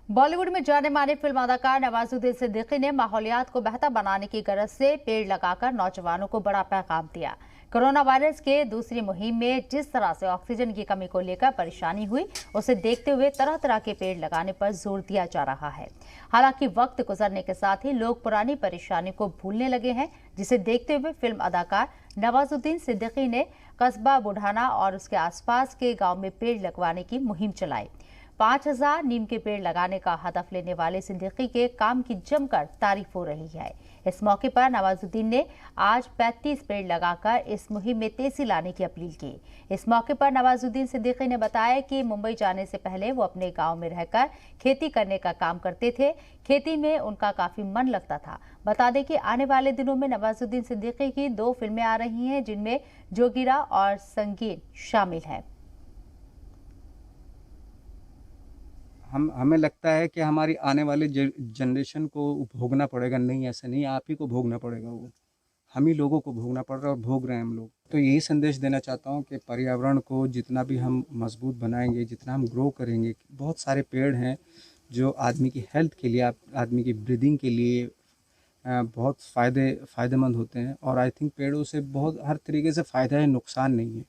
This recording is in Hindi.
बॉलीवुड में जाने माने फिल्म अदाकार नवाजुद्दीन सिद्दीकी ने माहौलियात को बेहतर बनाने की गरज से पेड़ लगाकर नौजवानों को बड़ा पैगाम दिया। कोरोना वायरस के दूसरी मुहिम में जिस तरह से ऑक्सीजन की कमी को लेकर परेशानी हुई, उसे देखते हुए तरह तरह के पेड़ लगाने पर जोर दिया जा रहा है। हालांकि वक्त गुजरने के साथ ही लोग पुरानी परेशानी को भूलने लगे हैं, जिसे देखते हुए फिल्म अदाकार नवाजुद्दीन सिद्दीकी ने कस्बा बुढ़ाना और उसके आसपास के गांव में पेड़ लगवाने की मुहिम चलाई। 5000 नीम के पेड़ लगाने का हदफ लेने वाले सिद्दीकी के काम की जमकर तारीफ हो रही है। इस मौके पर नवाजुद्दीन ने आज 35 पेड़ लगाकर इस मुहिम में तेजी लाने की अपील की। इस मौके पर नवाजुद्दीन सिद्दीकी ने बताया कि मुंबई जाने से पहले वो अपने गांव में रहकर खेती करने का काम करते थे। खेती में उनका काफी मन लगता था। बता दें कि आने वाले दिनों में नवाजुद्दीन सिद्दीकी की 2 फिल्में आ रही हैं, जिनमें जोगिरा और संगीन शामिल है। हमें लगता है कि हमारी आने वाली जनरेशन को भोगना पड़ेगा। नहीं, ऐसा नहीं, आप ही को भोगना पड़ेगा। वो हम ही लोगों को भोगना पड़ रहा है और भोग रहे हैं हम लोग। तो यही संदेश देना चाहता हूँ कि पर्यावरण को जितना भी हम मजबूत बनाएंगे, जितना हम ग्रो करेंगे, बहुत सारे पेड़ हैं जो आदमी की हेल्थ के लिए, आदमी की ब्रीदिंग के लिए बहुत फ़ायदेमंद होते हैं। और आई थिंक पेड़ों से बहुत हर तरीके से फ़ायदा है, नुकसान नहीं है।